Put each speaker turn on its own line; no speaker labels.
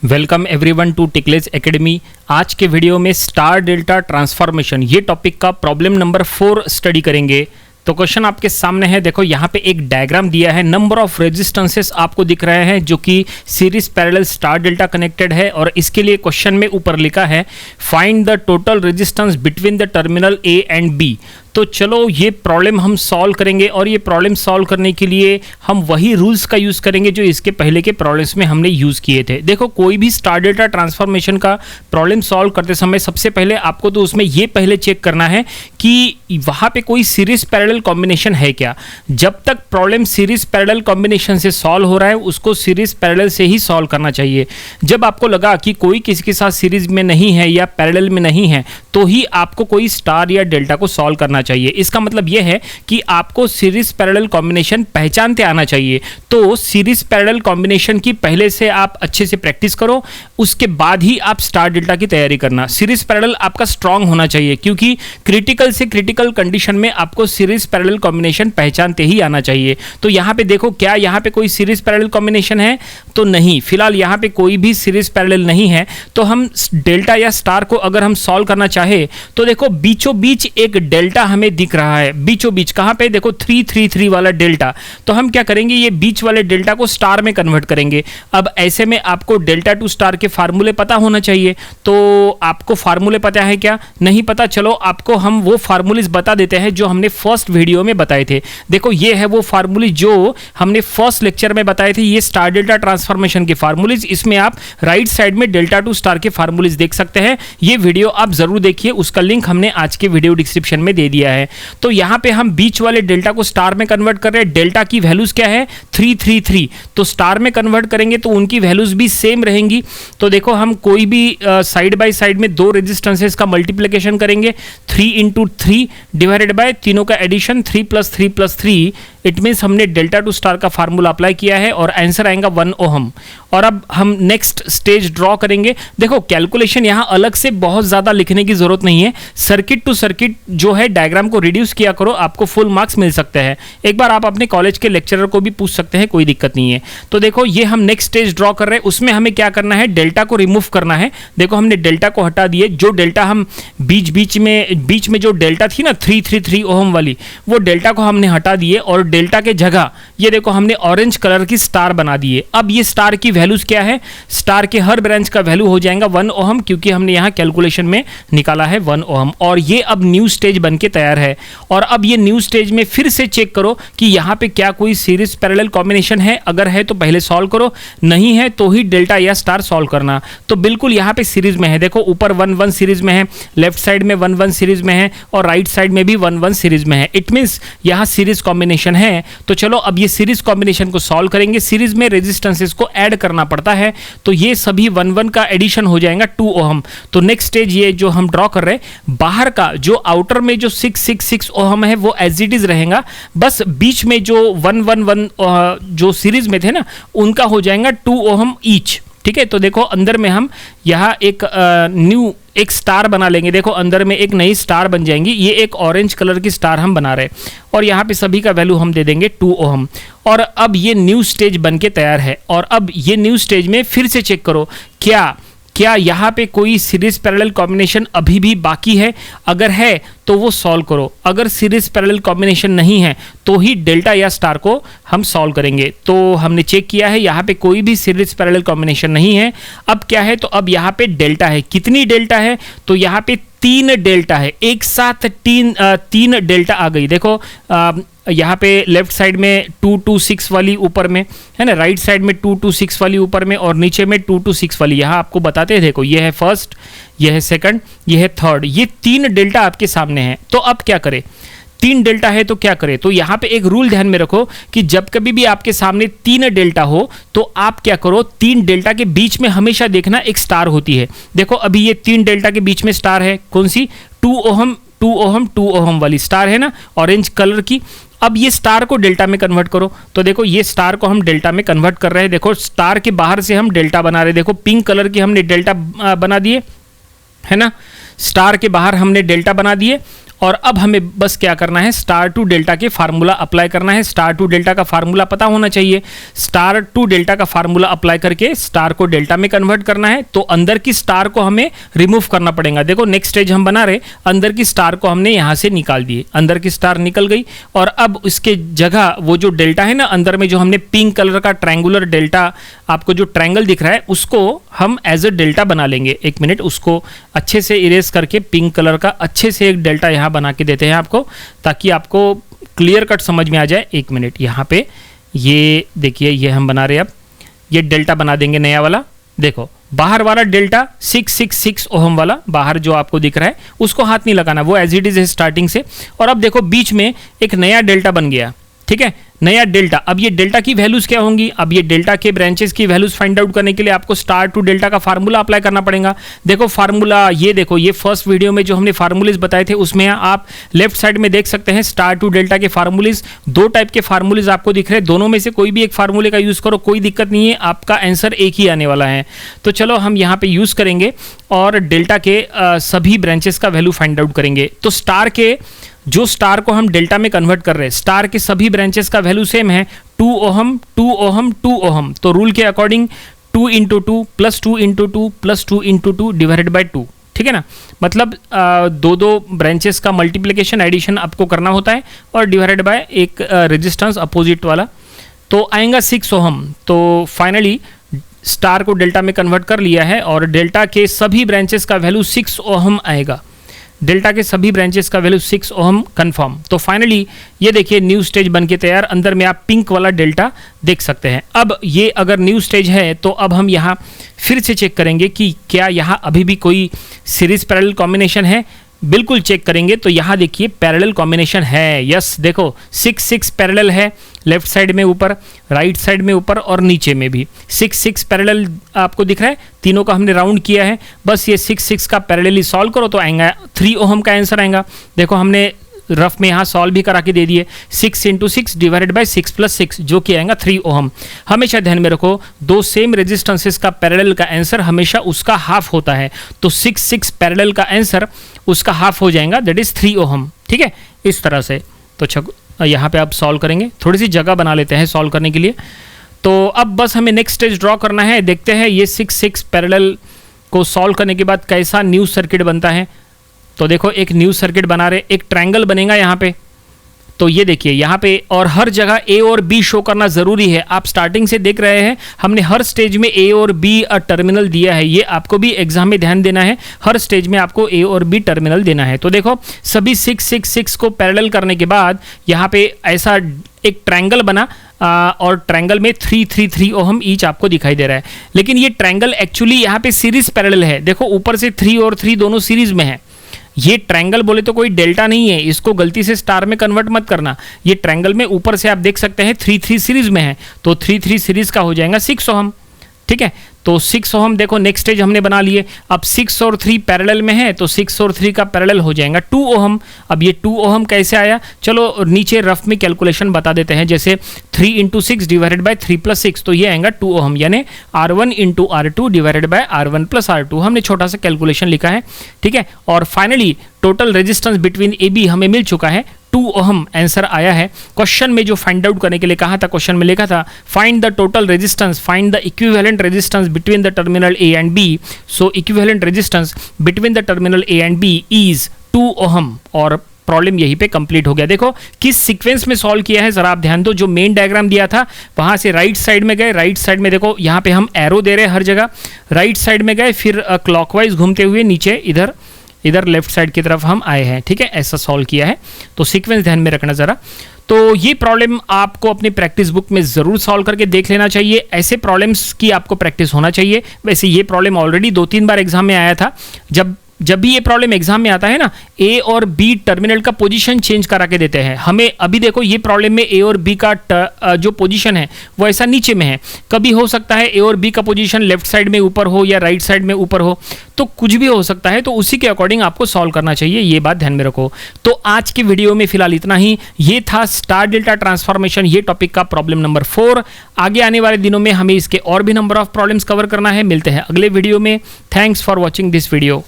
Welcome everyone to टिकलेज academy. आज के वीडियो में स्टार डेल्टा ट्रांसफॉर्मेशन ये टॉपिक का प्रॉब्लम नंबर 4 स्टडी करेंगे। तो क्वेश्चन आपके सामने है, देखो यहाँ पे एक डायग्राम दिया है, नंबर ऑफ रेजिस्टेंसेस आपको दिख रहे हैं जो कि series parallel star delta connected है और इसके लिए क्वेश्चन में ऊपर लिखा है find the total resistance between the terminal A and B. तो चलो ये प्रॉब्लम हम सॉल्व करेंगे और ये प्रॉब्लम सॉल्व करने के लिए हम वही रूल्स का यूज़ करेंगे जो इसके पहले के प्रॉब्लम्स में हमने यूज़ किए थे। देखो कोई भी स्टार डेल्टा ट्रांसफॉर्मेशन का प्रॉब्लम सॉल्व करते समय सबसे पहले आपको तो उसमें ये पहले चेक करना है कि वहाँ पे कोई सीरीज पैरेलल कॉम्बिनेशन है क्या। जब तक प्रॉब्लम सीरीज पैरेलल कॉम्बिनेशन से सॉल्व हो रहा है उसको सीरीज पैरेलल से ही सॉल्व करना चाहिए। जब आपको लगा कि कोई किसी के साथ सीरीज में नहीं है या पैरेलल में नहीं है तो ही आपको कोई स्टार या डेल्टा को सॉल्व करना चाहिए। इसका मतलब यह है कि आपको सीरीज पैरेलल कॉम्बिनेशन पहचानते आना चाहिए। तो सीरीज पैरेलल कॉम्बिनेशन की पहले से आप अच्छे से प्रैक्टिस करो, उसके बाद ही आप स्टार डेल्टा की तैयारी करना। सीरीज पैरेलल आपका स्ट्रांग होना चाहिए क्योंकि क्रिटिकल से क्रिटिकल कंडीशन में आपको सीरीज पैरेलल कॉम्बिनेशन पहचानते ही आना चाहिए। तो यहां पे देखो, क्या यहां पे कोई सीरीज पैरेलल कॉम्बिनेशन है? तो नहीं, फिलहाल यहां पे कोई भी सीरीज पैरेलल नहीं है। तो हम डेल्टा या स्टार को अगर हम सॉल्व करना चाहे तो देखो बीचों बीच एक डेल्टा हमें दिख रहा है। बीचों बीच कहां पे? देखो 333 वाला डेल्टा। तो हम क्या करेंगे, ये बीच वाले डेल्टा को स्टार में कन्वर्ट करेंगे। अब ऐसे में आपको डेल्टा टू स्टार के फार्मूले पता होना चाहिए। तो आपको फार्मूले पता है क्या? नहीं पता? चलो आपको हम वो फार्मूलेज बता देते हैं जो हमने फर्स्ट वीडियो में बताए थे। देखो ये है वो फार्मूले जो हमने फर्स्ट लेक्चर में बताए थे, ये स्टार डेल्टा ट्रांसफॉर्मेशन के फार्मूलेज। इसमें आप राइट साइड में डेल्टा टू स्टार के फार्मूलेज देख सकते हैं। ये वीडियो आप जरूर देखिए, उसका लिंक हमने आज के वीडियो डिस्क्रिप्शन में दे दिया है। तो यहां पे हम बीच वाले डेल्टा को स्टार में कन्वर्ट कर रहे हैं। डेल्टा की वैल्यूज क्या है? 333। तो स्टार में कन्वर्ट करेंगे तो उनकी वैल्यूज भी सेम रहेंगी। तो देखो हम कोई भी साइड बाय साइड में दो रेजिस्टेंसेस का मल्टीप्लिकेशन करेंगे, 3 इंटू 3 डिवाइडेड बाय तीनों का एडिशन 3 + 3 + 3। इट मीन्स हमने डेल्टा टू स्टार का फार्मूला अप्लाई किया है और आंसर आएगा 1 ओहम। और अब हम नेक्स्ट स्टेज ड्रॉ करेंगे। देखो कैलकुलेशन यहां अलग से बहुत ज्यादा लिखने की जरूरत नहीं है। सर्किट टू सर्किट जो है डायग्राम को रिड्यूस किया करो, आपको फुल मार्क्स मिल सकते हैं। एक बार आप अपने कॉलेज के लेक्चरर को भी पूछ सकते हैं, कोई दिक्कत नहीं है। तो देखो ये हम नेक्स्ट स्टेज ड्रॉ कर रहे हैं, उसमें हमें क्या करना है, डेल्टा को रिमूव करना है। देखो हमने डेल्टा को हटा दिए। जो डेल्टा हम बीच में जो डेल्टा थी ना 333 ओहम वाली, वो डेल्टा को हमने हटा दिए और डेल्टा के जगह ये देखो हमने ऑरेंज कलर की स्टार बना दिए। अब ये स्टार की वैल्यूज क्या है? स्टार के हर ब्रांच का वैल्यू हो जाएगा 1 ओहम, क्योंकि हमने यहाँ कैलकुलेशन में निकाला है 1 ओहम। और ये अब न्यू स्टेज बन के तैयार है। और अब ये न्यू स्टेज में फिर से चेक करो कि यहाँ पे क्या कोई सीरीज पैरेलल कॉम्बिनेशन है। अगर है तो पहले सॉल्व करो, नहीं है तो ही डेल्टा या स्टार सॉल्व करना। तो बिल्कुल यहाँ पे सीरीज में है। देखो ऊपर 1-1 सीरीज में है, लेफ्ट साइड में 1-1 सीरीज में है और राइट साइड में भी 1-1 सीरीज में है। इट मीन्स यहाँ सीरीज कॉम्बिनेशन है। तो चलो अब ये सीरीज कॉम्बिनेशन को सॉल्व करेंगे। सीरीज में रेजिस्टेंसेस को ऐड करना पड़ता है, तो ये सभी 1-1 का एडिशन हो जाएगा 2 ओहम। तो नेक्स्ट स्टेज ये जो हम ड्रॉ कर रहे हैं, बाहर का जो आउटर में जो 666 ओहम है वो एज इट इज रहेगा। बस बीच में जो 1-1-1 जो सीरीज में थे ना, उनका हो जाएगा 2 ओहम ईच। ठीक है, तो देखो अंदर में हम यहाँ एक स्टार बना लेंगे। देखो अंदर में एक नई स्टार बन जाएंगी। ये एक ऑरेंज कलर की स्टार हम बना रहे हैं और यहाँ पे सभी का वैल्यू हम दे देंगे 2 ओहम। और अब ये न्यू स्टेज बन के तैयार है। और अब ये न्यू स्टेज में फिर से चेक करो क्या यहाँ पे कोई सीरीज पैरेलल कॉम्बिनेशन अभी भी बाकी है। अगर है तो वो सॉल्व करो। अगर सीरीज पैरेलल कॉम्बिनेशन नहीं है तो ही डेल्टा या स्टार को हम सॉल्व करेंगे। तो हमने चेक किया है, यहाँ पे कोई भी सीरीज पैरेलल कॉम्बिनेशन नहीं है। अब क्या है, तो अब यहाँ पे डेल्टा है। कितनी डेल्टा है? तो यहाँ पे 3 डेल्टा है। एक साथ 3 डेल्टा आ गई। देखो यहाँ पे लेफ्ट साइड में 226 वाली ऊपर में है ना, राइट साइड में 226 वाली ऊपर में और नीचे में 226 वाली। यहाँ आपको बताते हैं, देखो ये है फर्स्ट, ये है सेकंड, ये है थर्ड। ये 3 डेल्टा आपके सामने है। तो अब क्या करें? 3 डेल्टा है तो क्या करें? तो यहाँ पे एक रूल ध्यान में रखो कि जब कभी भी आपके सामने 3 डेल्टा हो तो आप क्या करो, 3 डेल्टा के बीच में हमेशा देखना एक स्टार होती है। देखो अभी ये 3 डेल्टा के बीच में स्टार है, कौन सी? 2 ओहम वाली स्टार है ना, ऑरेंज कलर की। अब ये स्टार को डेल्टा में कन्वर्ट करो। तो देखो ये स्टार को हम डेल्टा में कन्वर्ट कर रहे हैं। देखो स्टार के बाहर से हम डेल्टा बना रहे हैं। देखो पिंक कलर की हमने डेल्टा बना दिए है ना, स्टार के बाहर हमने डेल्टा बना दिए। और अब हमें बस क्या करना है, स्टार टू डेल्टा के फार्मूला अप्लाई करना है। स्टार टू डेल्टा का फार्मूला पता होना चाहिए। स्टार टू डेल्टा का फार्मूला अप्लाई करके स्टार को डेल्टा में कन्वर्ट करना है, तो अंदर की स्टार को हमें रिमूव करना पड़ेगा। देखो नेक्स्ट स्टेज हम बना रहे, अंदर की स्टार को हमने यहां से निकाल दिए, अंदर की स्टार निकल गई और अब इसके जगह वो जो डेल्टा है ना अंदर में, जो हमने पिंक कलर का ट्रायंगुलर डेल्टा, आपको जो ट्रायंगल दिख रहा है उसको हम एज अ डेल्टा बना लेंगे। एक मिनट, उसको अच्छे से इरेज करके पिंक कलर का अच्छे से एक डेल्टा यहां बना के देते हैं आपको, ताकि आपको क्लियर कट समझ में आ जाए। एक मिनट, यहां पे ये देखिए, ये हम बना रहे हैं। अब ये डेल्टा बना देंगे नया वाला। देखो बाहर वाला डेल्टा 666 ओहम वाला बाहर जो आपको दिख रहा है उसको हाथ नहीं लगाना, वो एज इट इज है स्टार्टिंग से। और अब देखो बीच में एक नया डेल्टा बन गया, ठीक है, नया डेल्टा। अब ये डेल्टा की वैल्यूज क्या होंगी, अब ये डेल्टा के ब्रांचेस की वैल्यूज फाइंड आउट करने के लिए आपको स्टार टू डेल्टा का फार्मूला अप्लाई करना पड़ेगा। देखो फार्मूला, ये देखो, ये फर्स्ट वीडियो में जो हमने फार्मूलेज बताए थे उसमें आप लेफ्ट साइड में देख सकते हैं स्टार टू डेल्टा के फार्मूलेज। दो टाइप के फार्मूलेज आपको दिख रहे हैं, दोनों में से कोई भी एक फार्मूले का यूज करो, कोई दिक्कत नहीं है, आपका आंसर एक ही आने वाला है। तो चलो हम यहाँ पे यूज करेंगे और डेल्टा के सभी ब्रांचेस का वैल्यू फाइंड आउट करेंगे। तो स्टार के, जो स्टार को हम डेल्टा में कन्वर्ट कर रहे हैं, स्टार के सभी ब्रांचेस का वैल्यू सेम है, 2 ओहम 2 ओहम 2 ओहम। तो रूल के according 2 into 2 plus 2 into 2 plus 2 into 2 divided by 2, ठीक है ना। मतलब दो ब्रांचेस का मल्टीप्लिकेशन एडिशन आपको करना होता है और डिवाइडेड बाय एक रेजिस्टेंस अपोजिट वाला, तो आएगा 6 ओहम। तो फाइनली स्टार को डेल्टा में कन्वर्ट कर लिया है और डेल्टा के सभी ब्रांचेस का वैल्यू 6 ओहम आएगा। डेल्टा के सभी ब्रांचेस का वैल्यू 6 ओहम कन्फर्म। तो फाइनली ये देखिए न्यू स्टेज बन के तैयार, अंदर में आप पिंक वाला डेल्टा देख सकते हैं। अब ये अगर न्यू स्टेज है तो अब हम यहाँ फिर से चेक करेंगे कि क्या यहाँ अभी भी कोई सीरीज पैरेलल कॉम्बिनेशन है। बिल्कुल चेक करेंगे तो यहाँ देखिए पैरेलल कॉम्बिनेशन है। यस, देखो 6 पैरेलल है, लेफ्ट साइड में ऊपर, राइट साइड में ऊपर और नीचे में भी 6 पैरेलल आपको दिख रहा है। तीनों का हमने राउंड किया है, बस ये 6 का पैरेलली सॉल्व करो तो आएगा 3 ओहम का आंसर आएगा। देखो हमने रफ में यहाँ सॉल्व भी करा के दे दिए, 6 इंटू 6 डिवाइडेड बाई 6 प्लस 6 जो कि आएगा 3 ओहम। हमेशा ध्यान में रखो, दो सेम रेजिस्टेंसेस का पैरेलल का आंसर हमेशा उसका हाफ होता है, तो 6 पैरेलल का आंसर उसका हाफ हो जाएगा, दैट इज 3 ओहम, ठीक है, इस तरह से। तो यहाँ पे आप सॉल्व करेंगे, थोड़ी सी जगह बना लेते हैं सॉल्व करने के लिए। तो अब बस हमें नेक्स्ट स्टेज ड्रॉ करना है, देखते हैं ये 6 पैरेलल को सॉल्व करने के बाद कैसा न्यू सर्किट बनता है। तो देखो एक न्यू सर्किट बना रहे, एक ट्रायंगल बनेगा यहाँ पे। तो ये देखिए यहाँ पे, और हर जगह ए और बी शो करना जरूरी है। आप स्टार्टिंग से देख रहे हैं हमने हर स्टेज में ए और बी टर्मिनल दिया है, ये आपको भी एग्जाम में ध्यान देना है, हर स्टेज में आपको ए और बी टर्मिनल देना है। तो देखो सभी 6 को पैरेलल करने के बाद यहाँ पे ऐसा एक ट्रायंगल बना और ट्रायंगल में 3 ओहम ईच आपको दिखाई दे रहा है। लेकिन ये ट्रायंगल एक्चुअली यहाँ पे सीरीज पैरेलल है। देखो ऊपर से 3 और 3 दोनों सीरीज में है। ये ट्रायंगल बोले तो कोई डेल्टा नहीं है, इसको गलती से स्टार में कन्वर्ट मत करना। ये ट्रायंगल में ऊपर से आप देख सकते हैं 3 सीरीज में है, तो 3 सीरीज का हो जाएगा 6 ओहम, ठीक है। तो 6 ओहम देखो नेक्स्ट स्टेज हमने बना लिए। अब 6 और 3 पैरेलल में है तो 6 और 3 का पैरेलल हो जाएगा 2 ओहम। अब ये 2 ओहम कैसे आया, चलो नीचे रफ में कैलकुलेशन बता देते हैं। जैसे 3 इंटू 6 डिवाइडेड बाई 3 प्लस 6, तो ये आएगा 2 ओहम, यानी R1 into R2 divided by R1 plus R2। हमने छोटा सा कैलकुलेशन लिखा है, ठीक है। और finally total resistance between A B हमें मिल चुका है, 2 ओहम आंसर आया है। क्वेश्चन में जो फाइंड आउट करने के लिए कहा था, क्वेश्चन में लिखा था find the total resistance, find the equivalent resistance between the terminal A and B. So equivalent resistance between the terminal A and B is 2 ohm. और प्रॉब्लम यहीं पे कंप्लीट हो गया। देखो किस सीक्वेंस में सॉल्व किया है जरा आप ध्यान दो। जो मेन डायग्राम दिया था वहां से राइट साइड में गए, राइट साइड में देखो यहाँ पे हम एरो दे रहे हैं हर जगह, राइट साइड में गए, फिर क्लॉकवाइज घूमते हुए नीचे इधर लेफ्ट साइड की तरफ हम आए हैं, ठीक है, ऐसा सॉल्व किया है। तो सीक्वेंस ध्यान में रखना जरा। तो ये प्रॉब्लम आपको अपनी प्रैक्टिस बुक में जरूर सॉल्व करके देख लेना चाहिए। ऐसे प्रॉब्लम्स की आपको प्रैक्टिस होना चाहिए। वैसे ये प्रॉब्लम ऑलरेडी 2-3 बार एग्जाम में आया था। जब भी ये प्रॉब्लम एग्जाम में आता है ना, ए और बी टर्मिनल का पोजीशन चेंज करा के देते हैं हमें। अभी देखो ये प्रॉब्लम में ए और बी का जो पोजीशन है वो ऐसा नीचे में है। कभी हो सकता है ए और बी का पोजीशन लेफ्ट साइड में ऊपर हो या राइट साइड में ऊपर हो, तो कुछ भी हो सकता है। तो उसी के अकॉर्डिंग आपको सॉल्व करना चाहिए, ये बात ध्यान में रखो। तो आज की वीडियो में फिलहाल इतना ही। ये था स्टार डेल्टा ट्रांसफॉर्मेशन, ये टॉपिक का प्रॉब्लम नंबर 4। आगे आने वाले दिनों में हमें इसके और भी नंबर ऑफ प्रॉब्लम्स कवर करना है। मिलते हैं अगले वीडियो में। Thanks for watching this video.